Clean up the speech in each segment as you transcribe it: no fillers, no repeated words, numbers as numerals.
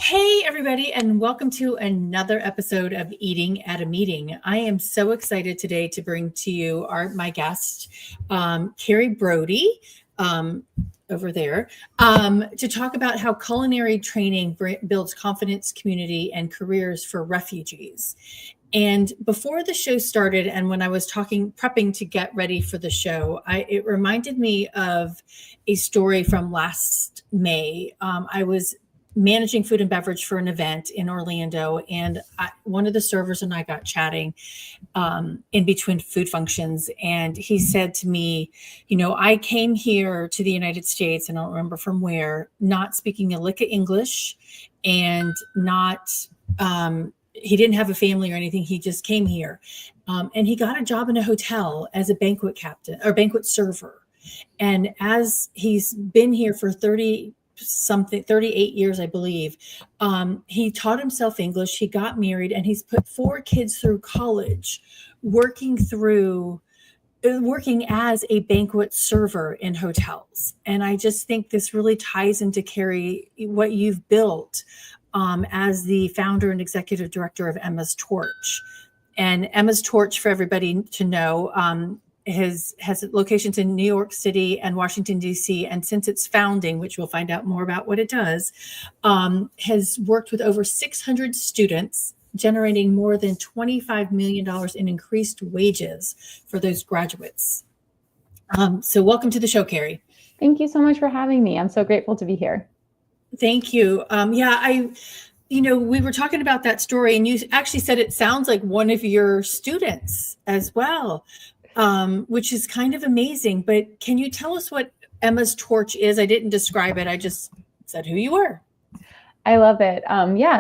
Hey, everybody, and welcome to another episode of Eating at a Meeting. I am so excited today to bring to you my guest, Kerry Brodie, over there, to talk about how culinary training builds confidence, community, and careers for refugees. And before the show started, and when I was prepping to get ready for the show, it reminded me of a story from last May. I was managing food and beverage for an event in Orlando, and one of the servers and I got chatting in between food functions, and he said to me, I came here to the United States, and I don't remember from where, not speaking a lick of English, and not he didn't have a family or anything. He just came here, and he got a job in a hotel as a banquet captain or banquet server. And as he's been here for 38 years, I believe, he taught himself English. He got married, and he's put 4 kids through college, working as a banquet server in hotels. And I just think this really ties into, Kerry, what you've built as the founder and executive director of Emma's Torch. And Emma's Torch, for everybody to know, has locations in New York City and Washington, D.C. And since its founding, which we'll find out more about what it does, has worked with over 600 students, generating more than $25 million in increased wages for those graduates. So welcome to the show, Kerry. Thank you so much for having me. I'm so grateful to be here. Thank you. We were talking about that story, and you actually said it sounds like one of your students as well, which is kind of amazing. But can you tell us what Emma's Torch is? I didn't describe it. I just said who you were. I love it.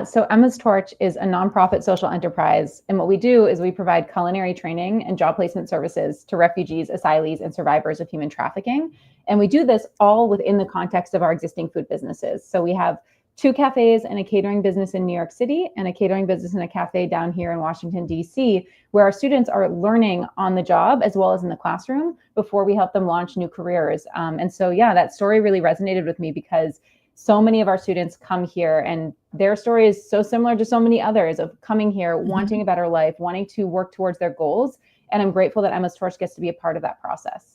So Emma's Torch is a nonprofit social enterprise. And what we do is we provide culinary training and job placement services to refugees, asylees, and survivors of human trafficking. And we do this all within the context of our existing food businesses. So we have 2 cafes and a catering business in New York City and a catering business and a cafe down here in Washington, D.C., where our students are learning on the job as well as in the classroom before we help them launch new careers. That story really resonated with me because so many of our students come here and their story is so similar to so many others of coming here, wanting a better life, wanting to work towards their goals. And I'm grateful that Emma's Torch gets to be a part of that process.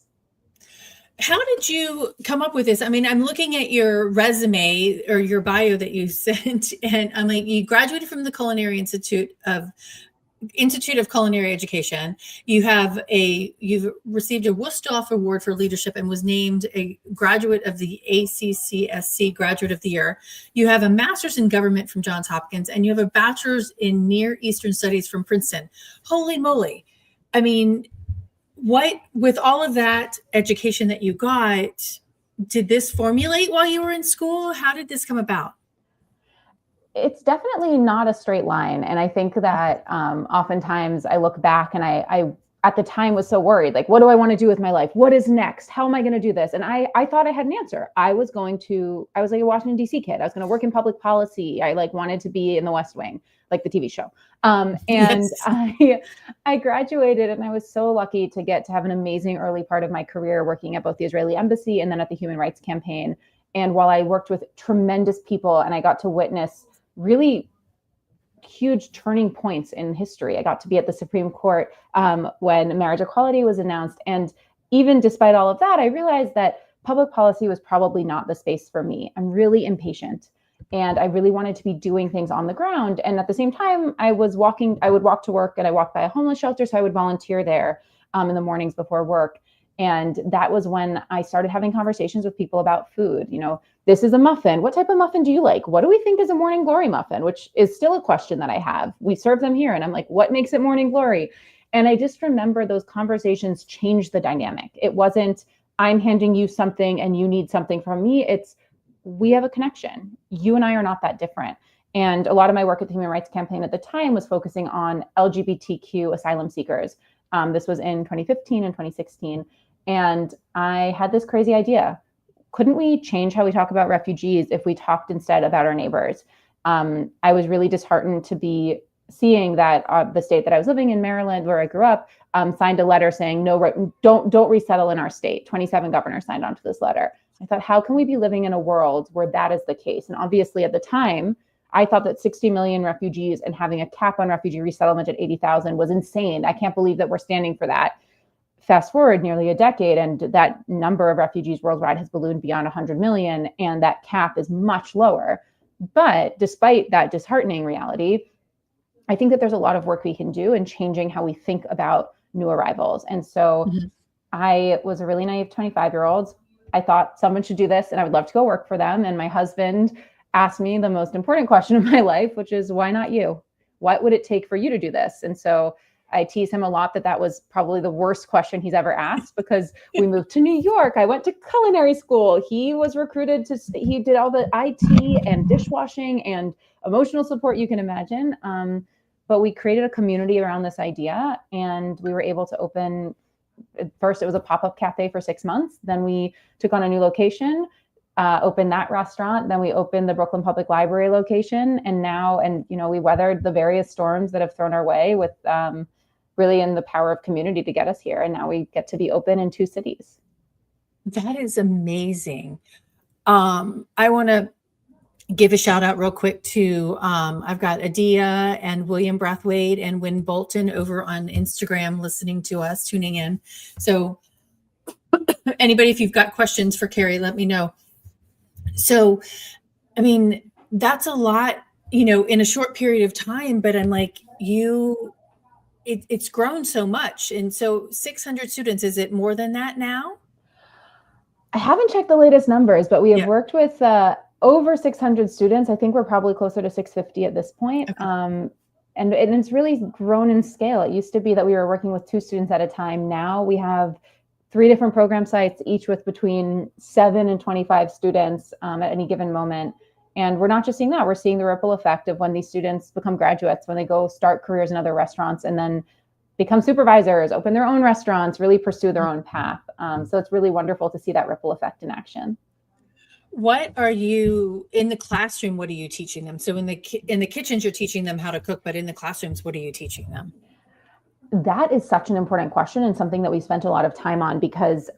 How did you come up with this? I mean, I'm looking at your resume or your bio that you sent, and I'm like, you graduated from the Culinary Institute of Culinary Education. You've received a Wusthof Award for Leadership and was named a graduate of the ACCSC Graduate of the Year. You have a master's in government from Johns Hopkins, and you have a bachelor's in Near Eastern Studies from Princeton. Holy moly. I mean, with all of that education that you got, did this formulate while you were in school? How did this come about? It's definitely not a straight line. And I think that oftentimes I look back and I at the time was so worried, like, what do I want to do with my life? What is next? How am I going to do this? And I thought I had an answer. I was like a Washington, D.C. kid. I was going to work in public policy. I wanted to be in the West Wing, like the TV show. Yes. I graduated and I was so lucky to get to have an amazing early part of my career working at both the Israeli Embassy and then at the Human Rights Campaign. And while I worked with tremendous people and I got to witness really huge turning points in history. I got to be at the Supreme Court when marriage equality was announced. And even despite all of that, I realized that public policy was probably not the space for me. I'm really impatient and I really wanted to be doing things on the ground. And at the same time, I would walk to work and I walked by a homeless shelter. So I would volunteer there in the mornings before work. And that was when I started having conversations with people about food. This is a muffin. What type of muffin do you like? What do we think is a morning glory muffin? Which is still a question that I have. We serve them here. And I'm like, what makes it morning glory? And I just remember those conversations changed the dynamic. It wasn't, I'm handing you something and you need something from me. It's, we have a connection. You and I are not that different. And a lot of my work at the Human Rights Campaign at the time was focusing on LGBTQ asylum seekers. This was in 2015 and 2016. And I had this crazy idea. Couldn't we change how we talk about refugees if we talked instead about our neighbors? I was really disheartened to be seeing that the state that I was living in, Maryland, where I grew up, signed a letter saying, no, don't resettle in our state. 27 governors signed onto this letter. I thought, how can we be living in a world where that is the case? And obviously at the time, I thought that 60 million refugees and having a cap on refugee resettlement at 80,000 was insane. I can't believe that we're standing for that. Fast forward nearly a decade, and that number of refugees worldwide has ballooned beyond 100 million, and that cap is much lower. But despite that disheartening reality, I think that there's a lot of work we can do in changing how we think about new arrivals. And so I was a really naive 25-year-old. I thought someone should do this and I would love to go work for them. And my husband asked me the most important question of my life, which is, why not you? What would it take for you to do this? And so I tease him a lot that was probably the worst question he's ever asked, because we moved to New York. I went to culinary school. He was recruited he did all the IT and dishwashing and emotional support you can imagine. But we created a community around this idea, and we were able to open, first it was a pop-up cafe for 6 months. Then we took on a new location, opened that restaurant. Then we opened the Brooklyn Public Library location. And we weathered the various storms that have thrown our way with really in the power of community to get us here. And now we get to be open in 2 cities. That is amazing. I want to give a shout out real quick to, I've got Adia and William Brathwaite and Wynn Bolton over on Instagram listening to us, tuning in. So anybody, if you've got questions for Kerry, let me know. So, I mean, that's a lot, in a short period of time, but I'm like, it's grown so much. And so 600 students, is it more than that now? I haven't checked the latest numbers, but we have worked with over 600 students. I think we're probably closer to 650 at this point. Okay. And it's really grown in scale. It used to be that we were working with 2 students at a time. Now we have 3 different program sites, each with between 7 and 25 students at any given moment. And we're not just seeing that, we're seeing the ripple effect of when these students become graduates, when they go start careers in other restaurants and then become supervisors, open their own restaurants, really pursue their own path. So it's really wonderful to see that ripple effect in action. What are you in the classroom? What are you teaching them? So in the kitchens, you're teaching them how to cook, but in the classrooms, what are you teaching them? That is such an important question, and something that we spent a lot of time on, because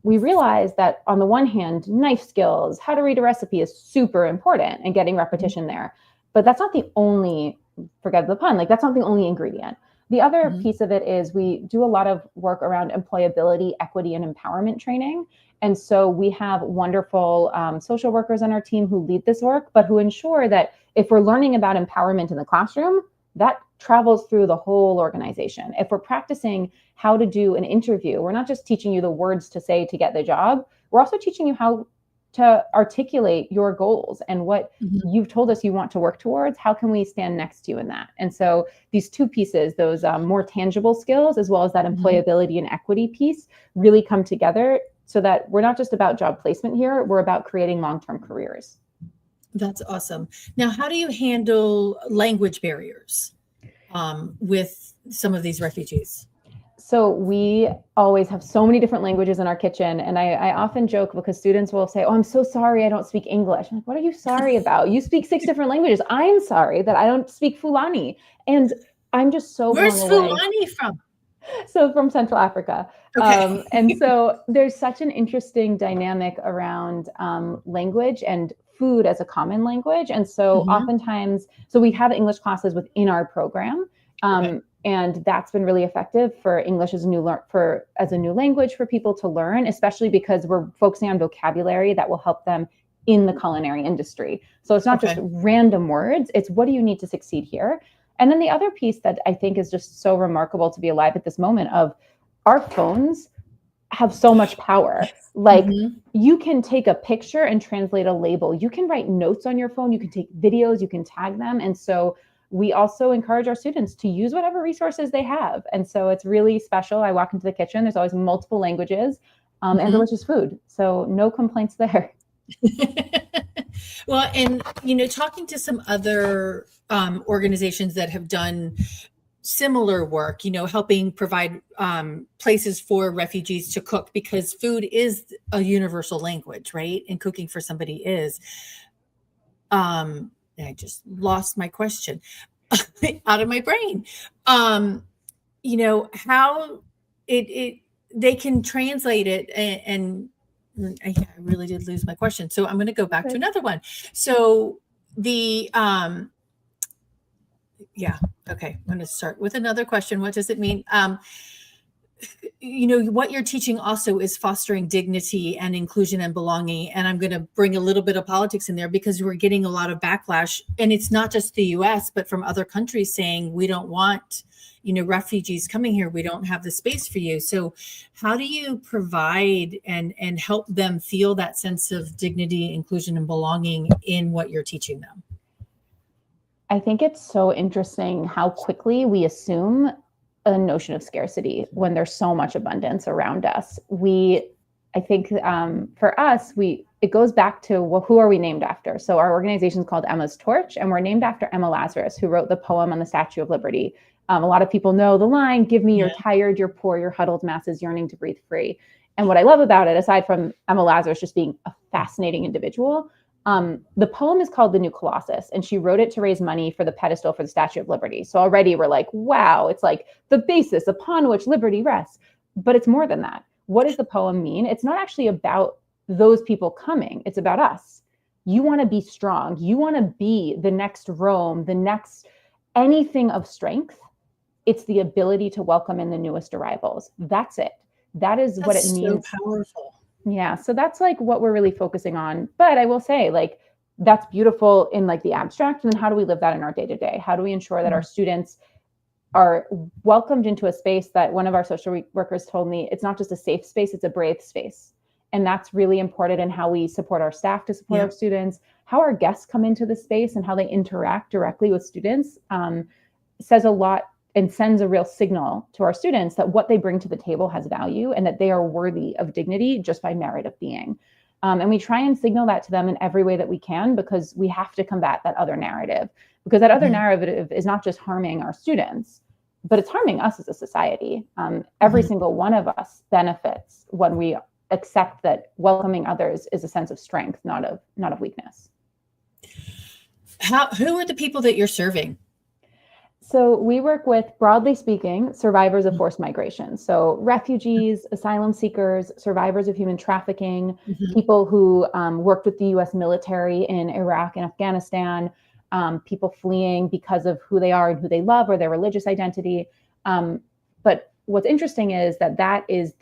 we realized that on the one hand, knife skills, how to read a recipe is super important and getting repetition there. But that's not the only, forget the pun, that's not the only ingredient. The other piece of it is we do a lot of work around employability, equity, and empowerment training. And so we have wonderful social workers on our team who lead this work, but who ensure that if we're learning about empowerment in the classroom, that travels through the whole organization. If we're practicing how to do an interview, we're not just teaching you the words to say to get the job, we're also teaching you how to articulate your goals and what you've told us you want to work towards. How can we stand next to you in that? And so these 2 pieces, those more tangible skills, as well as that employability and equity piece, really come together so that we're not just about job placement here, we're about creating long-term careers. That's awesome. Now, how do you handle language barriers with some of these refugees? So we always have so many different languages in our kitchen. And I often joke because students will say, oh, I'm so sorry I don't speak English. I'm like, what are you sorry about? You speak 6 different languages. I'm sorry that I don't speak Fulani. And I'm just so Where's Fulani from? So from Central Africa. Okay. And so there's such an interesting dynamic around language and food as a common language. And so oftentimes, so we have English classes within our program. And that's been really effective for English as a new language for people to learn, especially because we're focusing on vocabulary that will help them in the culinary industry. So it's not just random words, it's what do you need to succeed here? And then the other piece that I think is just so remarkable to be alive at this moment of our phones have so much power. You can take a picture and translate a label. You can write notes on your phone. You can take videos, you can tag them. And so we also encourage our students to use whatever resources they have. And so it's really special. I walk into the kitchen, there's always multiple languages and delicious food. So no complaints there. Well, and, talking to some other organizations that have done similar work, helping provide places for refugees to cook, because food is a universal language, right? And cooking for somebody is. I just lost my question out of my brain. How they can translate it and I really did lose my question. So I'm going to go back to another one. So the yeah, okay, I'm going to start with another question. What does it mean? What you're teaching also is fostering dignity and inclusion and belonging. And I'm going to bring a little bit of politics in there because we're getting a lot of backlash. And it's not just the US, but from other countries saying, we don't want, refugees coming here. We don't have the space for you. So how do you provide and help them feel that sense of dignity, inclusion, and belonging in what you're teaching them? I think it's so interesting how quickly we assume a notion of scarcity when there's so much abundance around us. I think for us, it goes back to, well, who are we named after? So our organization is called Emma's Torch, and we're named after Emma Lazarus, who wrote the poem on the Statue of Liberty. A lot of people know the line, "Give me your tired, your poor, your huddled masses yearning to breathe free." And what I love about it, aside from Emma Lazarus just being a fascinating individual, the poem is called The New Colossus, and she wrote it to raise money for the pedestal for the Statue of Liberty. So already we're like, wow, it's like the basis upon which liberty rests. But it's more than that. What does the poem mean? It's not actually about those people coming. It's about us. You want to be strong. You want to be the next Rome, the next anything of strength. It's the ability to welcome in the newest arrivals. That's it. That is what it means. So powerful. Yeah. So that's like what we're really focusing on. But I will say, like, that's beautiful in like the abstract. And then how do we live that in our day to day? How do we ensure that our students are welcomed into a space that one of our social workers told me, it's not just a safe space, it's a brave space. And that's really important in how we support our staff to support our students, how our guests come into the space and how they interact directly with students says a lot and sends a real signal to our students that what they bring to the table has value and that they are worthy of dignity just by merit of being. And we try and signal that to them in every way that we can, because we have to combat that other narrative, because that other narrative is not just harming our students, but it's harming us as a society. Every single one of us benefits when we accept that welcoming others is a sense of strength, not of weakness. Who are the people that you're serving? So we work with, broadly speaking, survivors of forced migration. So refugees, asylum seekers, survivors of human trafficking, people who worked with the US military in Iraq and Afghanistan, people fleeing because of who they are and who they love or their religious identity. But what's interesting is that is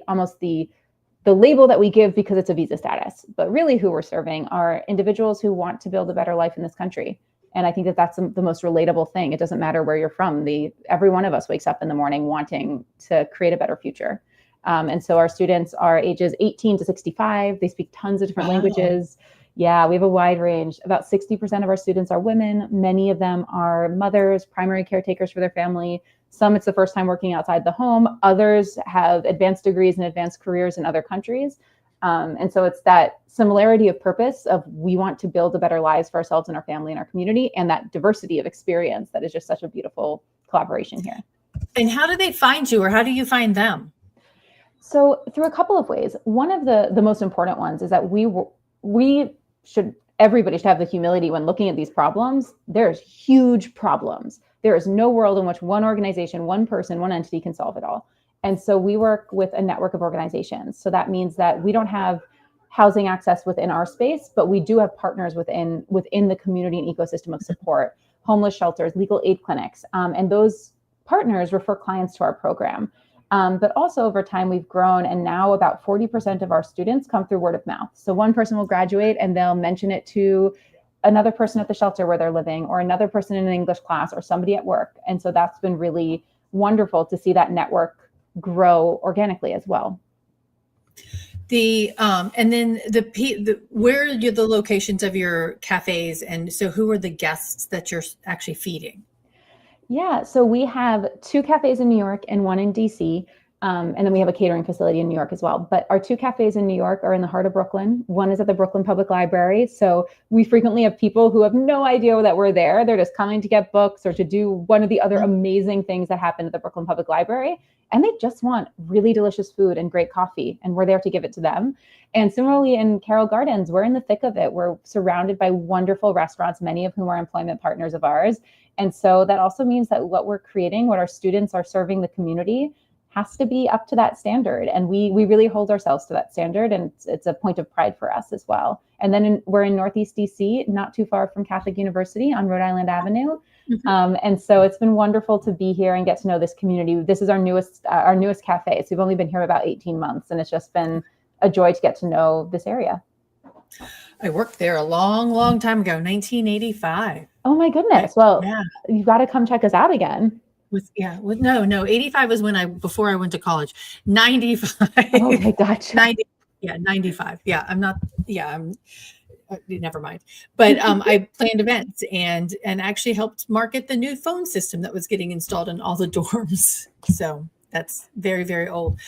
almost the label that we give because it's a visa status. But really who we're serving are individuals who want to build a better life in this country. And I think that that's the most relatable thing. It doesn't matter where you're from. Every one of us wakes up in the morning wanting to create a better future. And so our students are ages 18 to 65. They speak tons of different languages. Yeah, we have a wide range. About 60% of our students are women. Many of them are mothers, primary caretakers for their family. Some, it's the first time working outside the home. Others have advanced degrees and advanced careers in other countries. And so it's that similarity of purpose of we want to build a better lives for ourselves and our family and our community, and that diversity of experience that is just such a beautiful collaboration here. And how do they find you, or how do you find them? So through a couple of ways. One of the most important ones is that everybody should have the humility when looking at these problems. There's huge problems. There is no world in which one organization, one person, one entity can solve it all. And so we work with a network of organizations. So that means that we don't have housing access within our space, but we do have partners within the community and ecosystem of support, homeless shelters, legal aid clinics. And those partners refer clients to our program. But also over time, we've grown, and now about 40% of our students come through word of mouth. So one person will graduate and they'll mention it to another person at the shelter where they're living, or another person in an English class, or somebody at work. And so that's been really wonderful to see that network grow organically as well. And then where are the locations of your cafes, and so who are the guests that you're actually feeding? Yeah, so we have 2 cafes in New York and 1 in DC. And then we have a catering facility in New York as well. But our 2 cafes in New York are in the heart of Brooklyn. One is at the Brooklyn Public Library. So we frequently have people who have no idea that we're there. They're just coming to get books or to do one of the other amazing things that happen at the Brooklyn Public Library. And they just want really delicious food and great coffee. And we're there to give it to them. And similarly in Carroll Gardens, we're in the thick of it. We're surrounded by wonderful restaurants, many of whom are employment partners of ours. And so that also means that what we're creating, what our students are serving the community, has to be up to that standard. And we really hold ourselves to that standard. And it's a point of pride for us as well. And then we're in Northeast DC, not too far from Catholic University on Rhode Island Avenue. And so it's been wonderful to be here and get to know this community. This is our newest cafe. So we've only been here about 18 months, and it's just been a joy to get to know this area. I worked there a long, long time ago, 1985. Oh my goodness. Well, yeah. You've got to come check us out again. No, 85 was before I went to college. 95. Okay, gotcha. 95. Yeah, never mind. But I planned events and actually helped market the new phone system that was getting installed in all the dorms. So that's very, very old.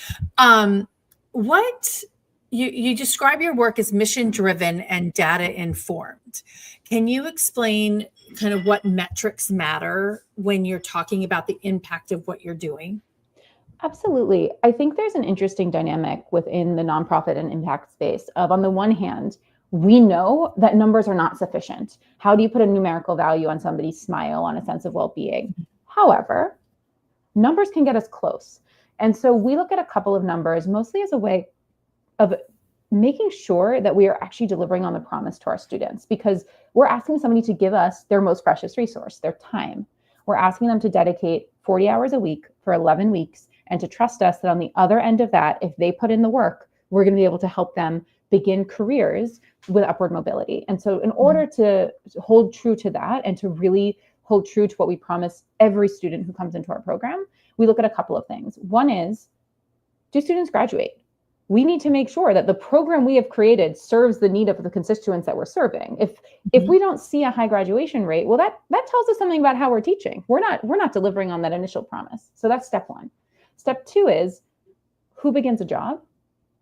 What you describe your work as mission driven and data informed. Can you explain kind of what metrics matter when you're talking about the impact of what you're doing? Absolutely. I think there's an interesting dynamic within the nonprofit and impact space of, on the one hand, we know that numbers are not sufficient. How do you put a numerical value on somebody's smile, on a sense of well-being? However, numbers can get us close. And so we look at a couple of numbers, mostly as a way of making sure that we are actually delivering on the promise to our students, because we're asking somebody to give us their most precious resource, their time. We're asking them to dedicate 40 hours a week for 11 weeks and to trust us that on the other end of that, if they put in the work, we're going to be able to help them begin careers with upward mobility. And so in order to hold true to that and to really hold true to what we promise every student who comes into our program, we look at a couple of things. One is, do students graduate? We need to make sure that the program we have created serves the need of the constituents that we're serving. If we don't see a high graduation rate, well, that tells us something about how we're teaching. We're not delivering on that initial promise. So that's step one. Step two is, who begins a job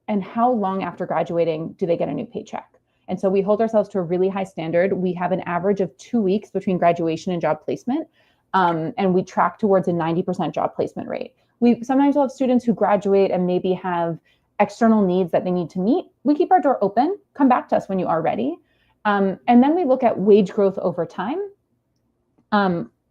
and how long after graduating do they get a new paycheck? And so we hold ourselves to a really high standard. We have an average of 2 weeks between graduation and job placement. And we track towards a 90% job placement rate. We sometimes will have students who graduate and maybe have external needs that they need to meet. We keep our door open. Come back to us when you are ready. And then we look at wage growth over time.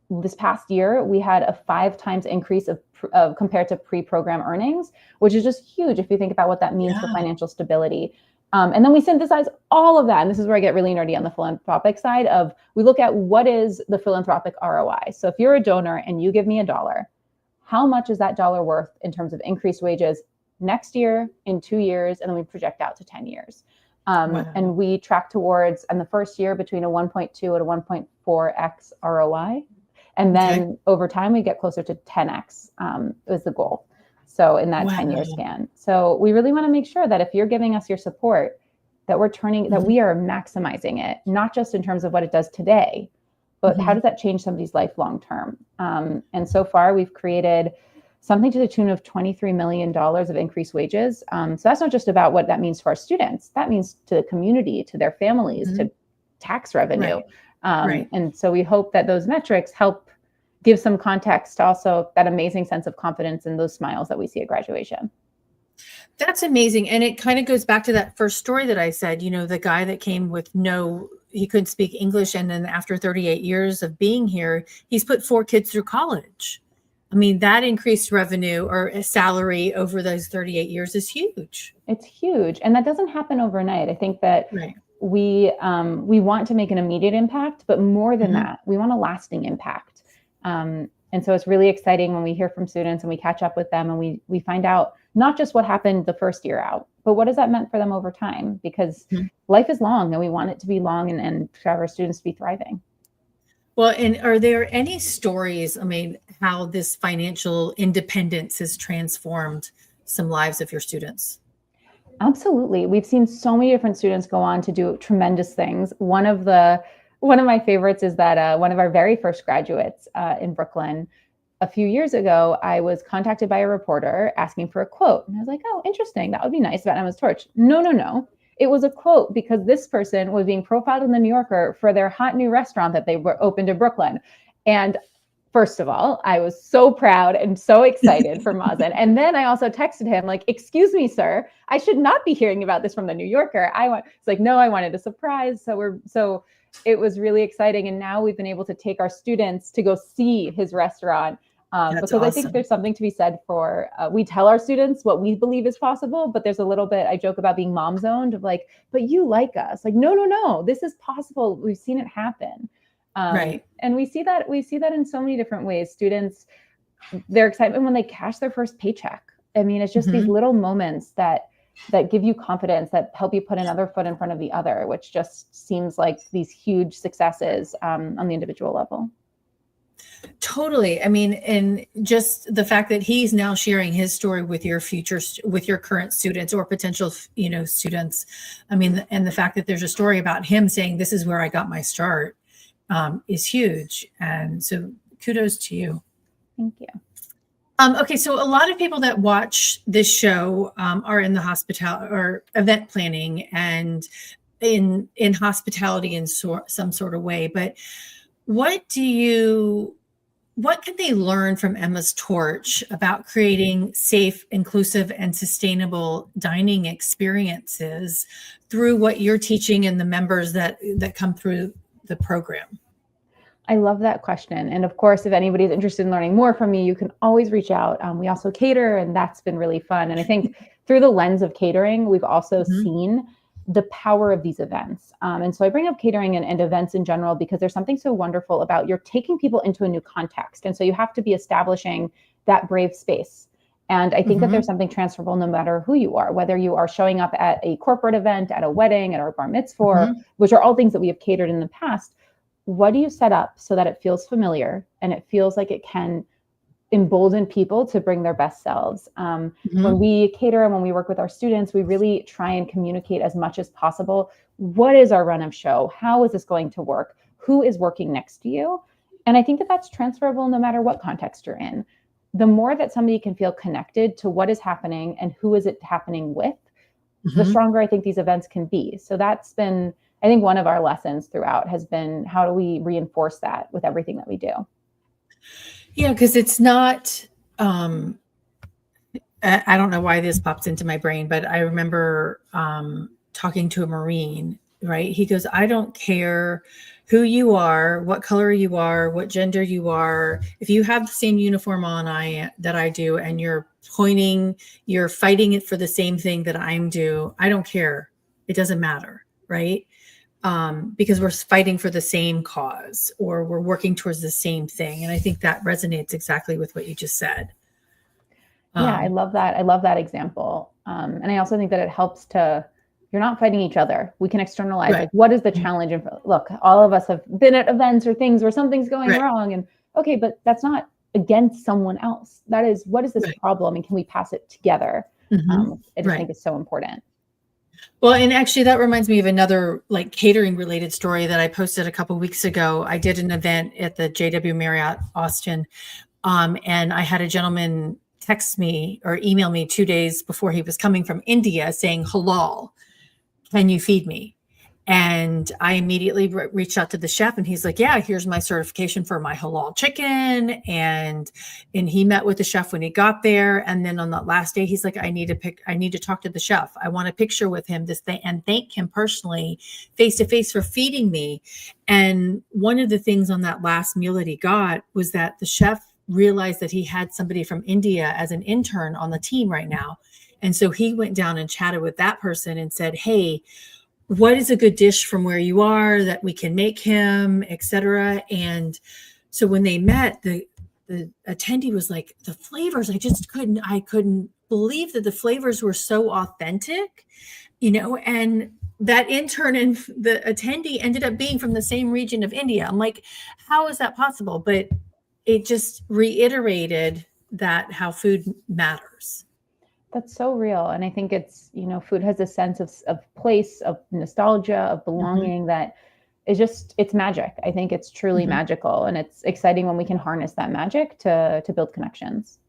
This past year, we had a 5 times increase of compared to pre-program earnings, which is just huge if you think about what that means for financial stability. And then we synthesize all of that. And this is where I get really nerdy on the philanthropic side of, we look at what is the philanthropic ROI. So if you're a donor and you give me $1, how much is that dollar worth in terms of increased wages next year, in 2 years, and then we project out to 10 years. And we track towards, in the first year, between a 1.2 and a 1.4x ROI. And then over time, we get closer to 10x is the goal. So in that 10-year span. So we really want to make sure that if you're giving us your support, that we're that we are maximizing it, not just in terms of what it does today, but how does that change somebody's life long term? And so far, we've created something to the tune of $23 million of increased wages. So that's not just about what that means for our students. That means to the community, to their families, to tax revenue. And so we hope that those metrics help give some context to also that amazing sense of confidence and those smiles that we see at graduation. That's amazing. And it kind of goes back to that first story that I said, the guy that came with he couldn't speak English. And then after 38 years of being here, he's put 4 kids through college. I mean, that increased revenue or a salary over those 38 years is huge. It's huge. And that doesn't happen overnight. I think that we want to make an immediate impact, but more than that, we want a lasting impact. And so it's really exciting when we hear from students and we catch up with them and we find out not just what happened the first year out, but what has that meant for them over time? Because life is long and we want it to be long and for our students to be thriving. Well, and are there any stories, how this financial independence has transformed some lives of your students? Absolutely. We've seen so many different students go on to do tremendous things. One of my favorites is that one of our very first graduates in Brooklyn, a few years ago, I was contacted by a reporter asking for a quote. And I was like, oh, interesting. That would be nice about Emma's Torch. No. It was a quote because this person was being profiled in the New Yorker for their hot new restaurant that they were opened in Brooklyn. And first of all, I was so proud and so excited for Mazen. And then I also texted him like, excuse me, sir, I should not be hearing about this from the New Yorker. It's like, no, I wanted a surprise. So it was really exciting. And now we've been able to take our students to go see his restaurant That's because I think awesome. there's something to be said for, we tell our students what we believe is possible, but there's a little bit, I joke about being mom zoned of like, but you like us. Like, no, no, no, this is possible. We've seen it happen. Right. And we see that in so many different ways. Students, their excitement when they cash their first paycheck. I mean, it's just these little moments that give you confidence, that help you put another foot in front of the other, which just seems like these huge successes on the individual level. Totally. I mean, and just the fact that he's now sharing his story with your with your current students or potential, students. I mean, and the fact that there's a story about him saying, this is where I got my start, is huge. And so kudos to you. Thank you. Okay, so a lot of people that watch this show are in the hospitality or event planning and in hospitality in some sort of way. But what can they learn from Emma's torch about creating safe, inclusive, and sustainable dining experiences through what you're teaching and the members that come through the program? I love that question. And of course, if anybody's interested in learning more from me, you can always reach out. We also cater, and that's been really fun. And I think through the lens of catering, we've also seen the power of these events. And so I bring up catering and events in general because there's something so wonderful about you're taking people into a new context. And so you have to be establishing that brave space. And I think that there's something transferable no matter who you are, whether you are showing up at a corporate event, at a wedding, at our bar mitzvah, which are all things that we have catered in the past. What do you set up so that it feels familiar and it feels like it can embolden people to bring their best selves? When we cater and when we work with our students, we really try and communicate as much as possible. What is our run of show? How is this going to work? Who is working next to you? And I think that that's transferable no matter what context you're in. The more that somebody can feel connected to what is happening and who is it happening with, the stronger I think these events can be. So that's been, I think, one of our lessons throughout has been, how do we reinforce that with everything that we do? Yeah, because it's not, I don't know why this pops into my brain, but I remember talking to a Marine, right? He goes, I don't care who you are, what color you are, what gender you are. If you have the same uniform on that I do, and you're fighting it for the same thing that I'm do, I don't care. It doesn't matter, right? Because we're fighting for the same cause or we're working towards the same thing. And I think that resonates exactly with what you just said. Yeah, I love that. I love that example. And I also think that it helps you're not fighting each other. We can externalize, like, what is the challenge? And look, all of us have been at events or things where something's going wrong, and okay, but that's not against someone else. That is, what is this problem? And can we pass it together? I just think it's so important. Well, and actually that reminds me of another like catering related story that I posted a couple of weeks ago. I did an event at the JW Marriott Austin. And I had a gentleman text me or email me 2 days before he was coming from India saying, halal, can you feed me? And I immediately reached out to the chef, and he's like, yeah, here's my certification for my halal chicken. And he met with the chef when he got there. And then on that last day, he's like, I need to talk to the chef. I want a picture with him and thank him personally face to face for feeding me. And one of the things on that last meal that he got was that the chef realized that he had somebody from India as an intern on the team right now. And so he went down and chatted with that person and said, hey, what is a good dish from where you are that we can make him, etc. And so when they met, the attendee was like, the flavors, I couldn't believe that the flavors were so authentic, and that intern and the attendee ended up being from the same region of India. I'm like, how is that possible? But it just reiterated that how food matters. That's so real. And I think it's, food has a sense of place, of nostalgia, of belonging that is just, it's magic. I think it's truly magical. And it's exciting when we can harness that magic to build connections.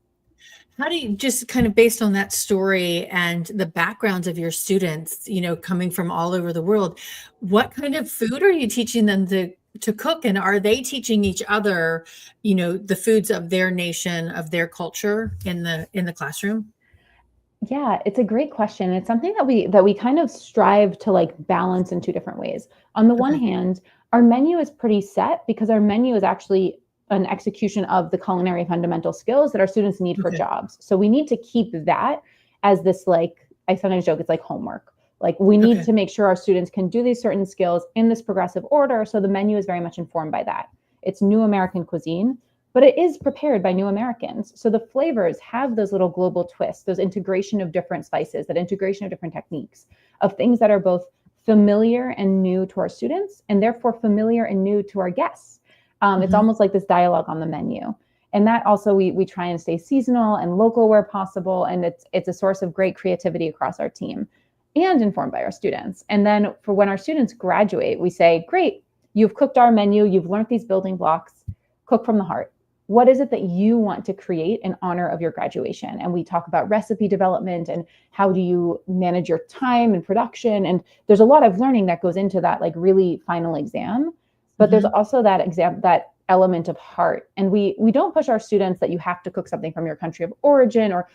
How do you, just kind of based on that story and the backgrounds of your students, coming from all over the world, what kind of food are you teaching them to cook? And are they teaching each other, the foods of their nation, of their culture in the classroom? Yeah, it's a great question. It's something that we kind of strive to like balance in two different ways. On the one hand, our menu is pretty set because our menu is actually an execution of the culinary fundamental skills that our students need for jobs. So we need to keep that as this, like, I sometimes joke, it's like homework. Like, we need to make sure our students can do these certain skills in this progressive order. So the menu is very much informed by that. It's new American cuisine, but it is prepared by new Americans. So the flavors have those little global twists, those integration of different spices, that integration of different techniques, of things that are both familiar and new to our students, and therefore familiar and new to our guests. It's almost like this dialogue on the menu. And that also, we try and stay seasonal and local where possible. And it's a source of great creativity across our team and informed by our students. And then for when our students graduate, we say, great, you've cooked our menu, you've learned these building blocks, cook from the heart. What is it that you want to create in honor of your graduation? And we talk about recipe development and how do you manage your time and production. And there's a lot of learning that goes into that, like, really final exam. But there's also that exam, that element of heart. And we don't push our students that you have to cook something from your country of origin, or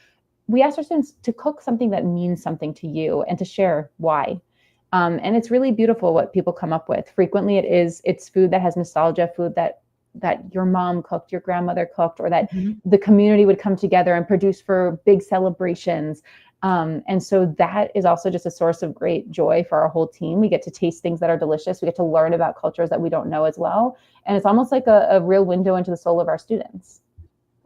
we ask our students to cook something that means something to you and to share why. And it's really beautiful what people come up with. Frequently it's food that has nostalgia, food that your mom cooked, your grandmother cooked, or that the community would come together and produce for big celebrations. And so that is also just a source of great joy for our whole team. We get to taste things that are delicious. We get to learn about cultures that we don't know as well. And it's almost like a real window into the soul of our students.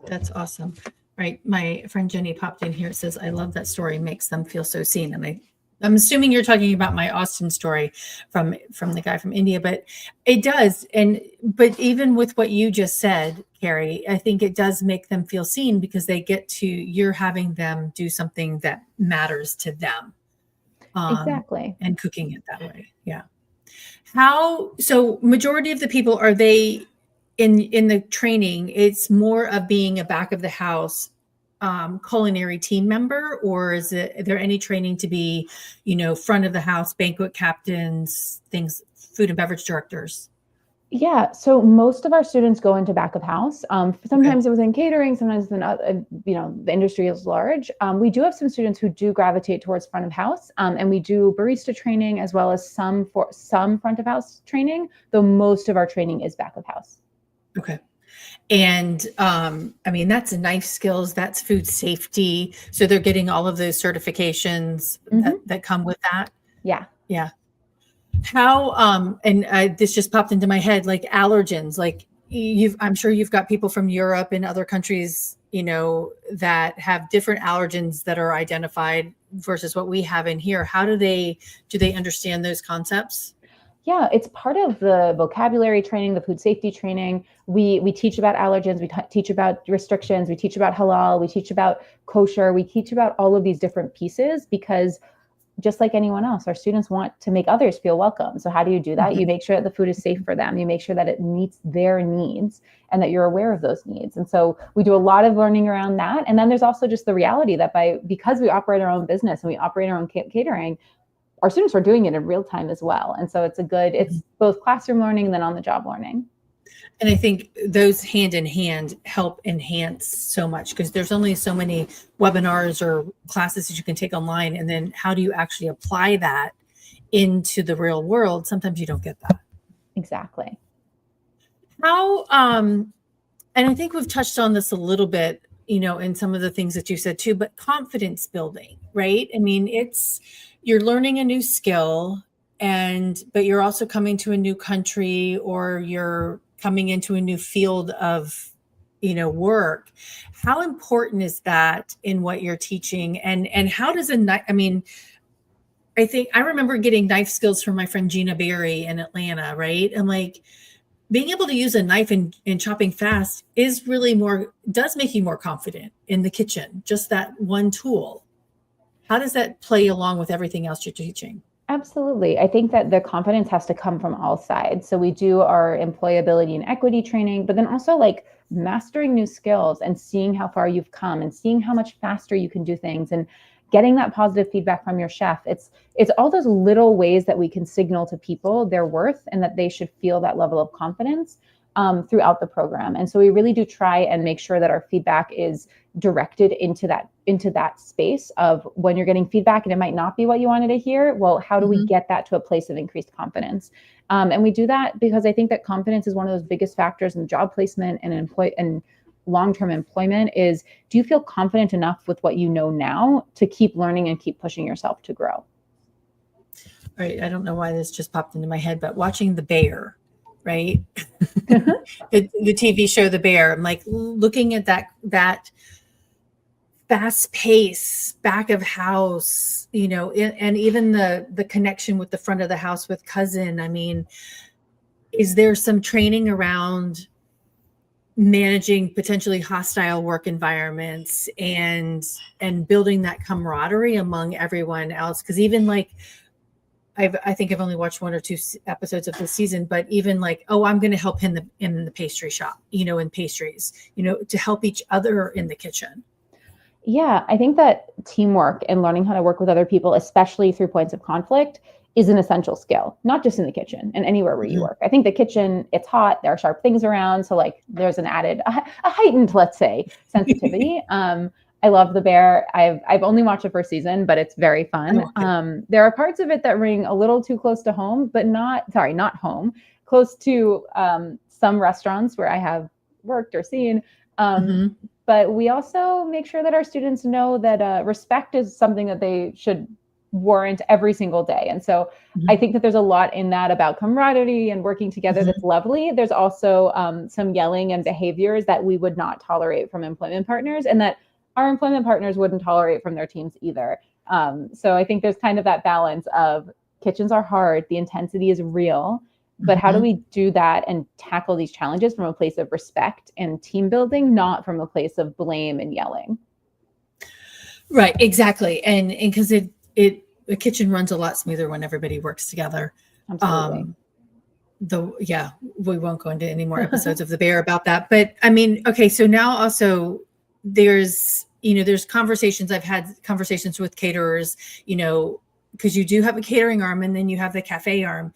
That's awesome. Right. My friend Jenny popped in here. It says, I love that story. Makes them feel so seen. And I'm assuming you're talking about my Austin story from the guy from India, but it does. But even with what you just said, Kerry, I think it does make them feel seen because you're having them do something that matters to them. Exactly. And cooking it that way. Yeah. So majority of the people, are they in the training, it's more of being a back of the house culinary team member, or is there any training to be, front of the house, banquet captains, things, food and beverage directors? Yeah, so most of our students go into back of house. Sometimes it was in catering, sometimes the industry is large. We do have some students who do gravitate towards front of house, and we do barista training as well as some front of house training, though most of our training is back of house. Okay. And that's knife skills, that's food safety. So they're getting all of those certifications that come with that. Yeah. Yeah. How, this just popped into my head, like allergens, like I'm sure you've got people from Europe and other countries, that have different allergens that are identified versus what we have in here. How do they understand those concepts? Yeah, it's part of the vocabulary training, the food safety training. We teach about allergens, we teach about restrictions, we teach about halal, we teach about kosher, we teach about all of these different pieces because just like anyone else, our students want to make others feel welcome. So how do you do that? You make sure that the food is safe for them. You make sure that it meets their needs and that you're aware of those needs. And so we do a lot of learning around that. And then there's also just the reality that because we operate our own business and we operate our own catering, our students are doing it in real time as well. And so it's both classroom learning and then on the job learning. And I think those hand in hand help enhance so much because there's only so many webinars or classes that you can take online. And then how do you actually apply that into the real world? Sometimes you don't get that. Exactly. How, and I think we've touched on this a little bit, in some of the things that you said too, but confidence building, right? I mean, you're learning a new skill but you're also coming to a new country or you're coming into a new field of, work. How important is that in what you're teaching? And how does I think I remember getting knife skills from my friend Gina Berry in Atlanta, right? And like being able to use a knife and chopping fast is really does make you more confident in the kitchen, just that one tool. How does that play along with everything else you're teaching? Absolutely. I think that the confidence has to come from all sides. So we do our employability and equity training, but then also like mastering new skills and seeing how far you've come and seeing how much faster you can do things and getting that positive feedback from your chef. It's all those little ways that we can signal to people their worth and that they should feel that level of confidence. throughout the program. And so we really do try and make sure that our feedback is directed into that space of when you're getting feedback and it might not be what you wanted to hear. Well, how do we get that to a place of increased confidence? And we do that because I think that confidence is one of those biggest factors in job placement and long-term employment is, do you feel confident enough with what you know now to keep learning and keep pushing yourself to grow? Right. I don't know why this just popped into my head, but watching The Bear, right? the TV show The Bear. I'm like looking at that fast pace back of house, and even the connection with the front of the house with cousin. I mean, is there some training around managing potentially hostile work environments and building that camaraderie among everyone else? Because even like, I think I've only watched 1 or 2 episodes of this season, but even like, I'm going to help in the pastry shop, in pastries, to help each other in the kitchen. Yeah, I think that teamwork and learning how to work with other people, especially through points of conflict, is an essential skill, not just in the kitchen and anywhere where you work. I think the kitchen, it's hot, there are sharp things around. So like there's an added, a heightened, let's say, sensitivity. I love The Bear. I've only watched the first season, but it's very fun. There are parts of it that ring a little too close to home, but not home, close to some restaurants where I have worked or seen. But we also make sure that our students know that respect is something that they should warrant every single day. And so I think that there's a lot in that about camaraderie and working together that's lovely. There's also some yelling and behaviors that we would not tolerate from employment partners, and that our employment partners wouldn't tolerate from their teams either. So I think there's kind of that balance of kitchens are hard, the intensity is real, but how do we do that and tackle these challenges from a place of respect and team building, not from a place of blame and yelling? Right, exactly. And because the kitchen runs a lot smoother when everybody works together. Absolutely. We won't go into any more episodes of The Bear about that. But I mean, okay, so now also there's conversations. I've had conversations with caterers, because you do have a catering arm and then you have the cafe arm.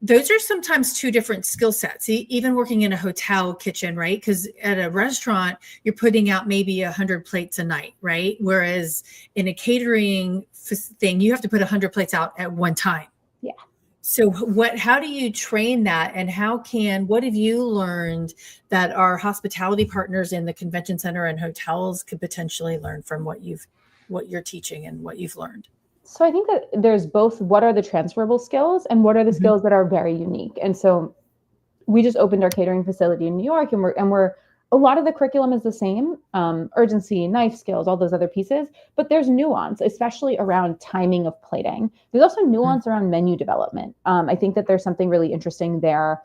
Those are sometimes 2 different skill sets, even working in a hotel kitchen, right? Because at a restaurant, you're putting out maybe 100 plates a night, right? Whereas in a catering thing, you have to put 100 plates out at one time. Yeah. So how do you train that? And what have you learned that our hospitality partners in the convention center and hotels could potentially learn from what you're teaching and what you've learned? So I think that there's both what are the transferable skills and what are the skills that are very unique. And so we just opened our catering facility in New York, and we're a lot of the curriculum is the same, urgency, knife skills, all those other pieces, but there's nuance, especially around timing of plating. There's also nuance around menu development. I think that there's something really interesting there.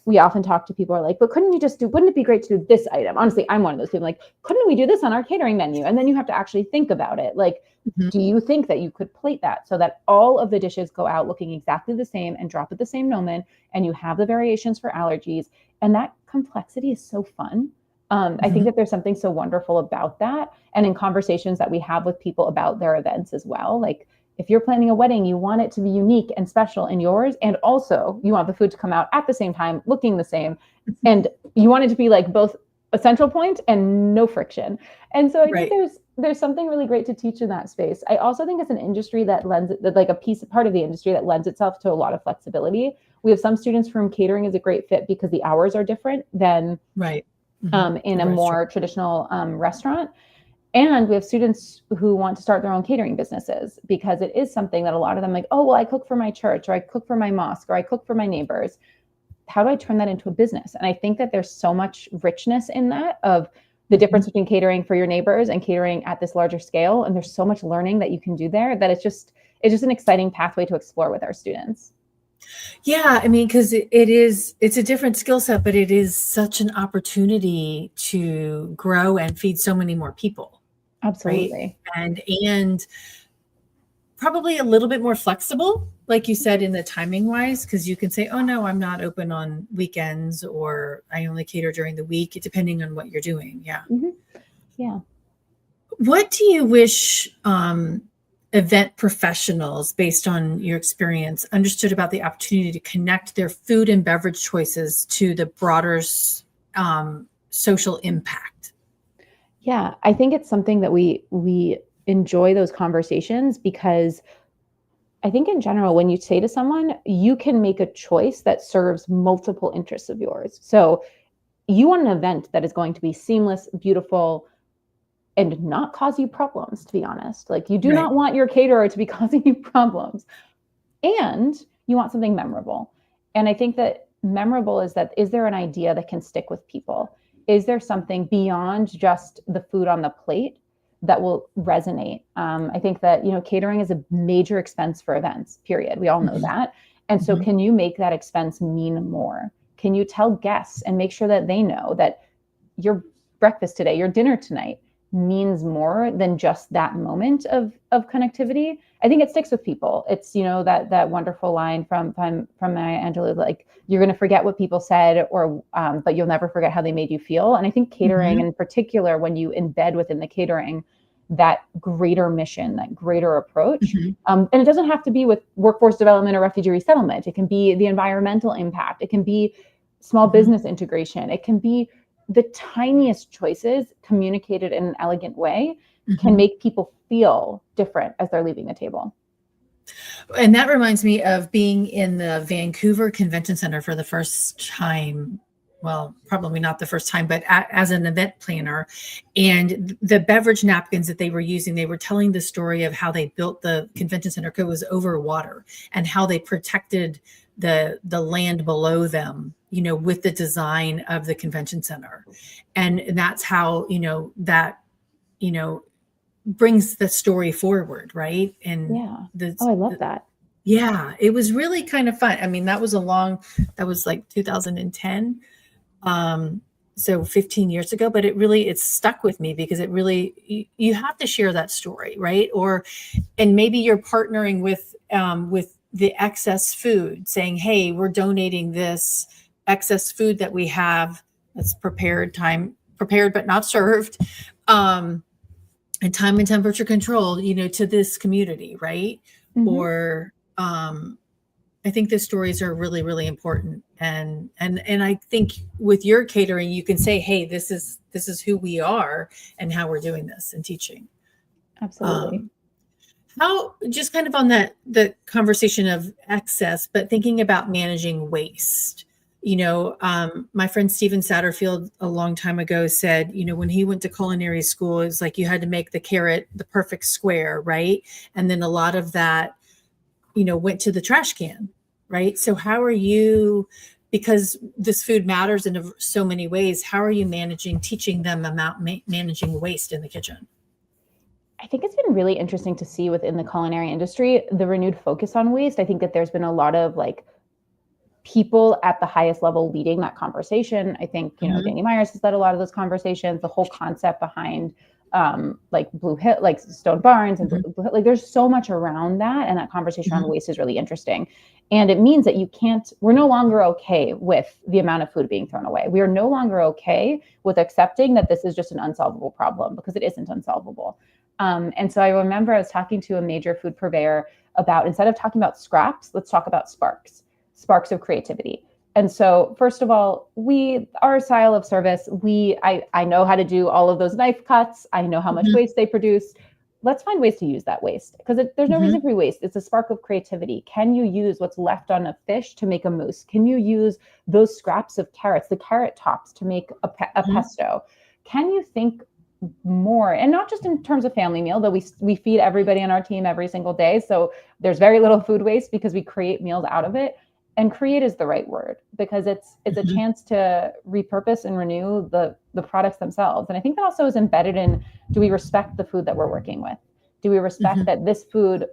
We often talk to people who are like, but wouldn't it be great to do this item? Honestly, I'm one of those people like, couldn't we do this on our catering menu? And then you have to actually think about it. Like, do you think that you could plate that so that all of the dishes go out looking exactly the same and drop at the same moment, and you have the variations for allergies? And that complexity is so fun. I think that there's something so wonderful about that. And in conversations that we have with people about their events as well, like if you're planning a wedding, you want it to be unique and special in yours. And also you want the food to come out at the same time, looking the same. And you want it to be like both a central point and no friction. And so I think there's something really great to teach in that space. I also think it's an industry that part of the industry that lends itself to a lot of flexibility. We have some students from catering is a great fit because the hours are different than in a more traditional restaurant. And we have students who want to start their own catering businesses because it is something that a lot of them like, oh, well, I cook for my church, or I cook for my mosque, or I cook for my neighbors. How do I turn that into a business? And I think that there's so much richness in that of the difference between catering for your neighbors and catering at this larger scale. And there's so much learning that you can do there that it's just an exciting pathway to explore with our students. Yeah, I mean, because it's a different skill set, but it is such an opportunity to grow and feed so many more people. Absolutely. Right? And probably a little bit more flexible, like you said, in the timing wise, because you can say, oh no, I'm not open on weekends, or I only cater during the week, depending on what you're doing. Yeah. Yeah. What do you wish event professionals, based on your experience, understood about the opportunity to connect their food and beverage choices to the broader social impact? Yeah, I think it's something that we enjoy those conversations, because I think in general, when you say to someone, you can make a choice that serves multiple interests of yours. So you want an event that is going to be seamless, beautiful, and not cause you problems, to be honest. Like, you do Right. not want your caterer to be causing you problems. And you want something memorable. And I think that memorable is there an idea that can stick with people? Is there something beyond just the food on the plate that will resonate? I think that, catering is a major expense for events, period. We all know that. And so can you make that expense mean more? Can you tell guests and make sure that they know that your breakfast today, your dinner tonight, means more than just that moment of connectivity? I think it sticks with people. It's, that wonderful line from Maya Angelou, like, you're going to forget what people said, or but you'll never forget how they made you feel. And I think catering in particular, when you embed within the catering that greater mission, that greater approach, and it doesn't have to be with workforce development or refugee resettlement. It can be the environmental impact. It can be small business integration. It can be the tiniest choices communicated in an elegant way can make people feel different as they're leaving the table. And that reminds me of being in the Vancouver Convention Center for the first time. Well, probably not the first time, but as an event planner. And the beverage napkins that they were using, they were telling the story of how they built the convention center, because it was over water, and how they protected the land below them, with the design of the convention center. And that's how, that, brings the story forward. Right. And I love that. Yeah, it was really kind of fun. I mean, that was like 2010. So 15 years ago, but it's stuck with me, because it really, you have to share that story, right? And maybe you're partnering with the excess food, saying, hey, we're donating this excess food that we have that's prepared but not served, and time and temperature controlled, to this community, right? Or I think the stories are really, really important. And I think with your catering, you can say, hey, this is who we are and how we're doing this and teaching. Absolutely. How, just kind of on the conversation of excess, but thinking about managing waste. My friend Stephen Satterfield a long time ago said, when he went to culinary school, it's like you had to make the carrot the perfect square, right? And then a lot of that, went to the trash can, right? So how are you, because this food matters in so many ways, how are you teaching them about managing waste in the kitchen? I think it's been really interesting to see within the culinary industry, the renewed focus on waste. I think that there's been a lot of people at the highest level leading that conversation. I think, Danny Myers has led a lot of those conversations. The whole concept behind Blue Hill, like Stone Barns and Blue Hill, there's so much around that. And that conversation on waste is really interesting. And it means that we're no longer okay with the amount of food being thrown away. We are no longer okay with accepting that this is just an unsolvable problem, because it isn't unsolvable. And so I remember I was talking to a major food purveyor about, instead of talking about scraps, let's talk about sparks of creativity. And so, first of all, our style of service, I know how to do all of those knife cuts. I know how much waste they produce. Let's find ways to use that waste, because there's no reason for waste. It's a spark of creativity. Can you use what's left on a fish to make a mousse? Can you use those scraps of carrots, the carrot tops, to make a pesto? Can you think more, and not just in terms of family meal, though we feed everybody on our team every single day. So there's very little food waste because we create meals out of it. And create is the right word, because it's a chance to repurpose and renew the products themselves. And I think that also is embedded in, do we respect the food that we're working with? Do we respect that this food,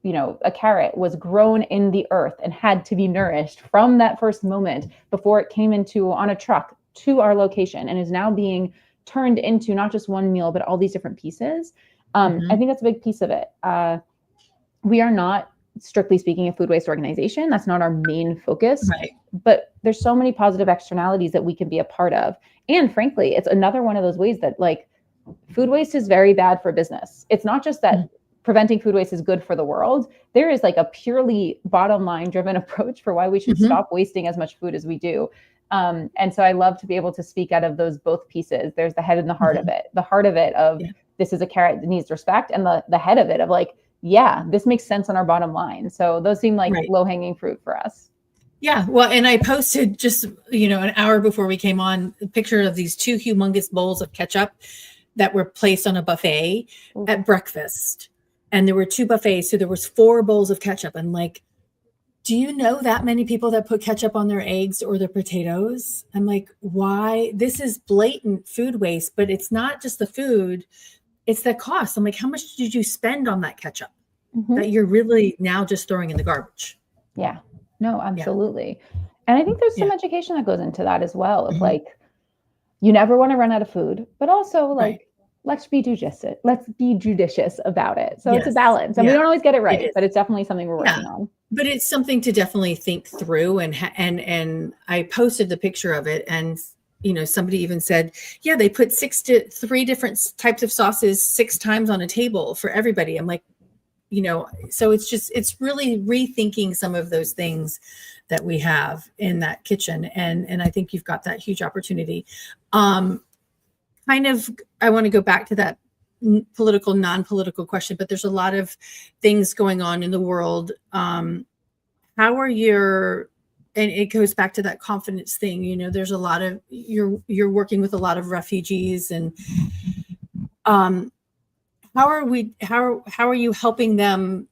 a carrot was grown in the earth and had to be nourished from that first moment before it came on a truck to our location, and is now being turned into not just one meal, but all these different pieces? I think that's a big piece of it. We are not, strictly speaking, a food waste organization. That's not our main focus, right? But there's so many positive externalities that we can be a part of. And frankly, it's another one of those ways that food waste is very bad for business. It's not just that preventing food waste is good for the world, there is like a purely bottom line driven approach for why we should stop wasting as much food as we do. And so I love to be able to speak out of those both pieces. There's the head and the heart of it. The heart of it of this is a carrot that needs respect, and the head of it of like, yeah, this makes sense on our bottom line. So those seem like low hanging fruit for us. Yeah. Well, and I posted just, an hour before we came on a picture of these 2 humongous bowls of ketchup that were placed on a buffet at breakfast. And there were 2 buffets. So there was 4 bowls of ketchup. And like, do you know that many people that put ketchup on their eggs or their potatoes? I'm like, why? This is blatant food waste, but it's not just the food, it's the cost. I'm like, how much did you spend on that ketchup that you're really now just throwing in the garbage? Yeah. No, absolutely. Yeah. And I think there's some education that goes into that as well. Of like, you never want to run out of food, but also like, let's be judicious. Let's be judicious about it. So it's a balance, and we don't always get it right, but it's definitely something we're working on. But it's something to definitely think through. And I posted the picture of it, and somebody even said, yeah, they put 3 different types of sauces 6 times on a table for everybody. I'm like, so it's really rethinking some of those things that we have in that kitchen. And I think you've got that huge opportunity. I want to go back to that political, non-political question, but there's a lot of things going on in the world. How are and it goes back to that confidence thing. There's a lot of, you're working with a lot of refugees, and how are you helping them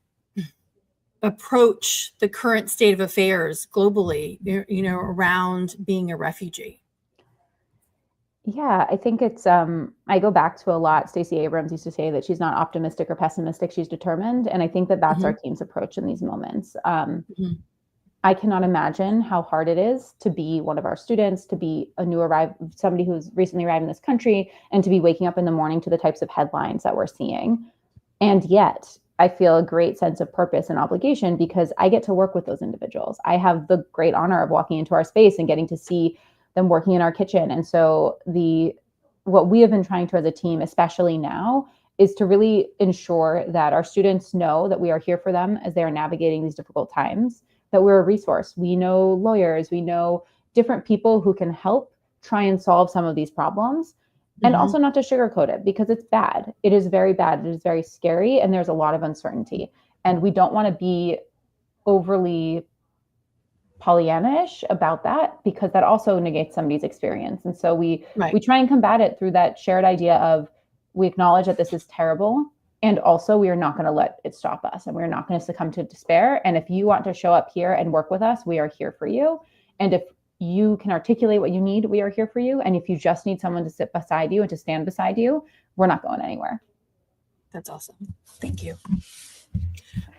approach the current state of affairs globally, around being a refugee? Yeah, I think it's, I go back to a lot. Stacey Abrams used to say that she's not optimistic or pessimistic, she's determined. And I think that that's our team's approach in these moments. I cannot imagine how hard it is to be one of our students, to be somebody who's recently arrived in this country, and to be waking up in the morning to the types of headlines that we're seeing. And yet I feel a great sense of purpose and obligation because I get to work with those individuals. I have the great honor of walking into our space and getting to see them working in our kitchen. And so what we have been trying to as a team, especially now, is to really ensure that our students know that we are here for them as they are navigating these difficult times, that we're a resource. We know lawyers, we know different people who can help try and solve some of these problems, and also not to sugarcoat it because it's bad. It is very bad. It is very scary, and there's a lot of uncertainty. And we don't want to be overly Pollyannish about that because that also negates somebody's experience. And so we try and combat it through that shared idea of we acknowledge that this is terrible, and also we are not going to let it stop us, and we're not going to succumb to despair. And if you want to show up here and work with us, we are here for you. And if you can articulate what you need, we are here for you. And if you just need someone to sit beside you and to stand beside you, we're not going anywhere. That's awesome. Thank you.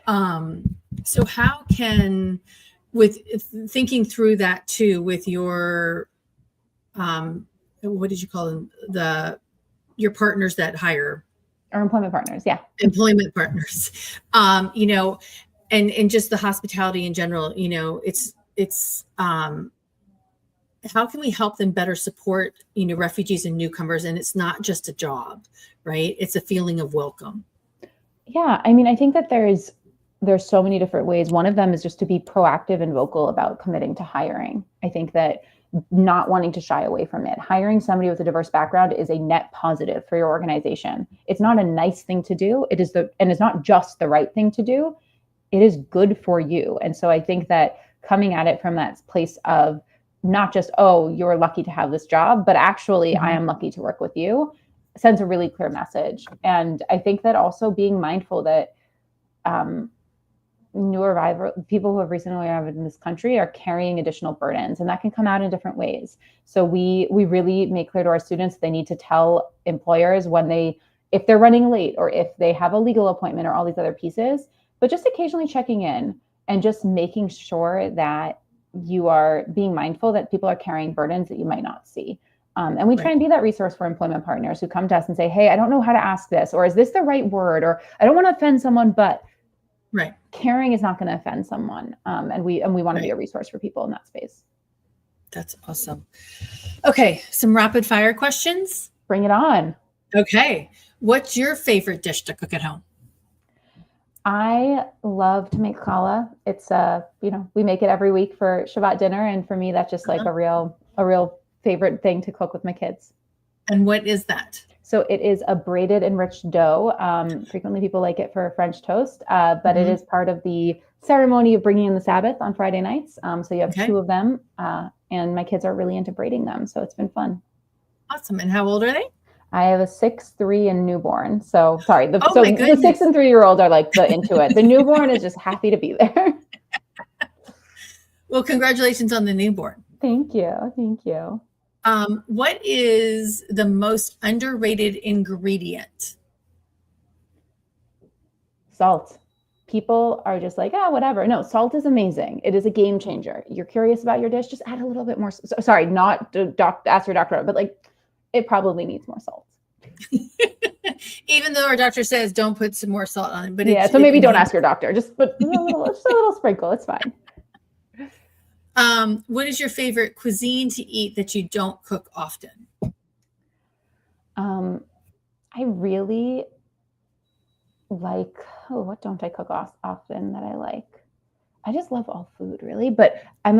So how can, with thinking through that too, with your, what did you call them? Your partners that hire? Our employment partners. Yeah. Employment partners, and just the hospitality in general, it's, how can we help them better support, refugees and newcomers? And it's not just a job, right? It's a feeling of welcome. Yeah. I mean, I think that there's so many different ways. One of them is just to be proactive and vocal about committing to hiring. I think that not wanting to shy away from it. Hiring somebody with a diverse background is a net positive for your organization. It's not a nice thing to do. And it's not just the right thing to do. It is good for you. And so I think that coming at it from that place of not just, oh, you're lucky to have this job, but actually I am lucky to work with you, sends a really clear message. And I think that also being mindful that people who have recently arrived in this country are carrying additional burdens, and that can come out in different ways. So we really make clear to our students they need to tell employers if they're running late or if they have a legal appointment or all these other pieces, but just occasionally checking in and just making sure that you are being mindful that people are carrying burdens that you might not see. And we try and be that resource for employment partners who come to us and say, hey, I don't know how to ask this, or is this the right word? Or I don't want to offend someone, but caring is not going to offend someone. And we want to be a resource for people in that space. That's awesome. Okay. Some rapid fire questions. Bring it on. Okay. What's your favorite dish to cook at home? I love to make challah. It's we make it every week for Shabbat dinner, and for me, that's just like a real favorite thing to cook with my kids. And what is that? So it is a braided enriched dough. Frequently, people like it for French toast, but it is part of the ceremony of bringing in the Sabbath on Friday nights. So you have two of them, and my kids are really into braiding them, so it's been fun. Awesome. And how old are they? I have a 6, 3, and newborn. So sorry, the 6 and 3-year-old are like the into it. The newborn is just happy to be there. Well, congratulations on the newborn. Thank you. Thank you. What is the most underrated ingredient? Salt. People are just like, oh, whatever. No, salt is amazing. It is a game changer. You're curious about your dish, just add a little bit more. Sorry, not to ask your doctor, but like, it probably needs more salt. Even though our doctor says don't put some more salt on it, but yeah, so maybe don't ask your doctor. Just put just a little sprinkle. It's fine. What is your favorite cuisine to eat that you don't cook often? I really like, what don't I cook often that I like? I just love all food, really, but I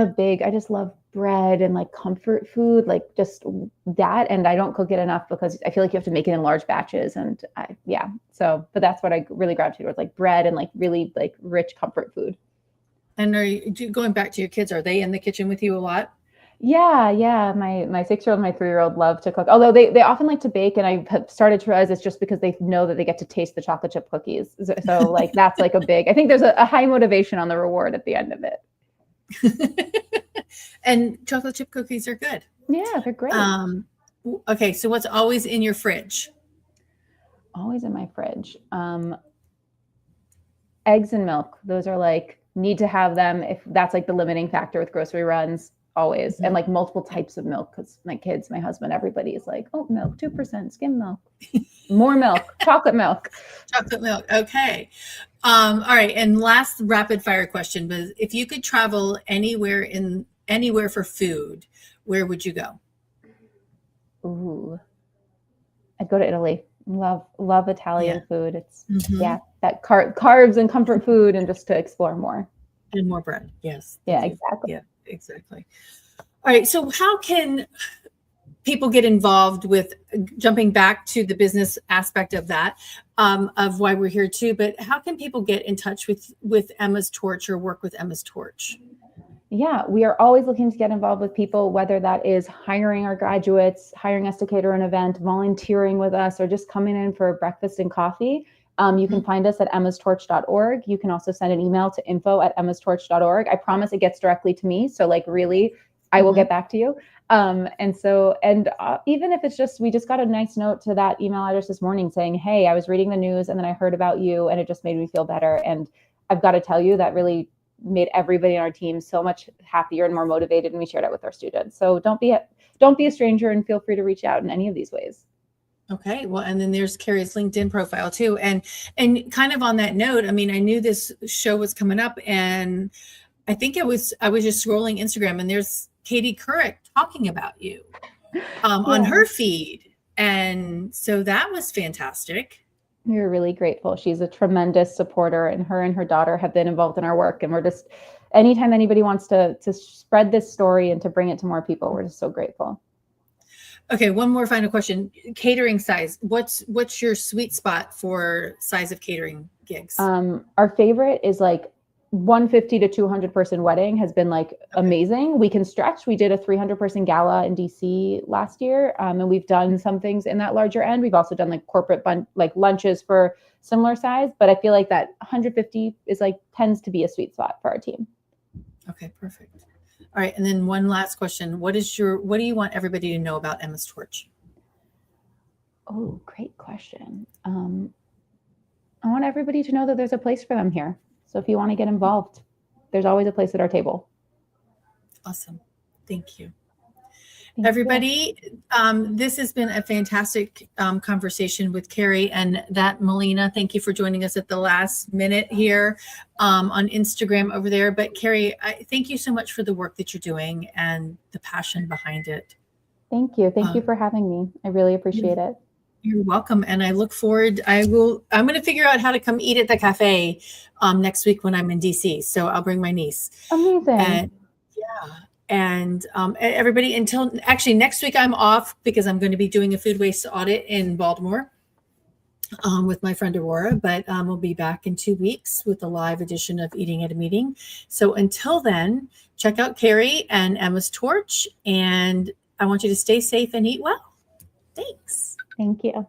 just love bread and like comfort food, like just that. And I don't cook it enough because I feel like you have to make it in large batches. And but that's what I really gravitate towards, like bread and like really like rich comfort food. And going back to your kids, are they in the kitchen with you a lot? Yeah. My 6-year-old and my 3-year-old love to cook. Although they often like to bake, and I have started to realize it's just because they know that they get to taste the chocolate chip cookies. So like that's like I think there's a high motivation on the reward at the end of it. And chocolate chip cookies are good. Yeah, they're great. Okay, so what's always in your fridge? Always in my fridge. Eggs and milk. Those are like, need to have them. If that's like the limiting factor with grocery runs, always. And like multiple types of milk, because my kids, my husband, everybody is like, oh, milk, 2% skim milk, more milk, chocolate milk. Okay. All right. And last rapid fire question, but if you could travel anywhere for food, where would you go? Ooh, I'd go to Italy. Love Italian food. It's that carbs and comfort food, and just to explore more. And more bread. Yes. Yeah, exactly. Yeah, exactly. All right. So how can people get involved with, jumping back to the business aspect of that, of why we're here too, but how can people get in touch with Emma's Torch or work with Emma's Torch? Yeah, we are always looking to get involved with people, whether that is hiring our graduates, hiring us to cater an event, volunteering with us, or just coming in for breakfast and coffee. You can find us at emmastorch.org. You can also send an email to info@emmastorch.org. I promise it gets directly to me. So like really, I will get back to you. Even if it's just, we just got a nice note to that email address this morning saying, hey, I was reading the news and then I heard about you and it just made me feel better. And I've got to tell you, that really made everybody on our team so much happier and more motivated. And we shared it with our students. So don't be a stranger, and feel free to reach out in any of these ways. Okay. Well, and then there's Kerry's LinkedIn profile too. And kind of on that note, I mean, I knew this show was coming up, and I think I was just scrolling Instagram, and there's Katie Couric talking about you on her feed. And so that was fantastic. We were really grateful. She's a tremendous supporter, and her daughter have been involved in our work. And we're just, anytime anybody wants to spread this story and to bring it to more people, we're just so grateful. Okay, one more final question. Catering size. What's your sweet spot for size of catering gigs? Our favorite is like 150 to 200 person wedding has been like amazing. We can stretch. We did a 300 person gala in DC last year, and we've done some things in that larger end. We've also done like corporate like lunches for similar size, but I feel like that 150 is like tends to be a sweet spot for our team. Okay, perfect. All right, and then one last question. What do you want everybody to know about Emma's Torch? Oh, great question. I want everybody to know that there's a place for them here. So if you want to get involved, there's always a place at our table. Awesome. Thank you. Everybody, this has been a fantastic conversation with Kerry and that Melina. Thank you for joining us at the last minute here on Instagram over there. But Kerry, thank you so much for the work that you're doing and the passion behind it. Thank you. Thank you for having me. I really appreciate it. You're welcome. And I look forward, I'm going to figure out how to come eat at the cafe next week when I'm in DC. So I'll bring my niece. Amazing. And yeah. And everybody, until actually next week, I'm off because I'm going to be doing a food waste audit in Baltimore with my friend Aurora. But we'll be back in 2 weeks with a live edition of Eating at a Meeting. So until then, check out Kerry and Emma's Torch. And I want you to stay safe and eat well. Thanks. Thank you.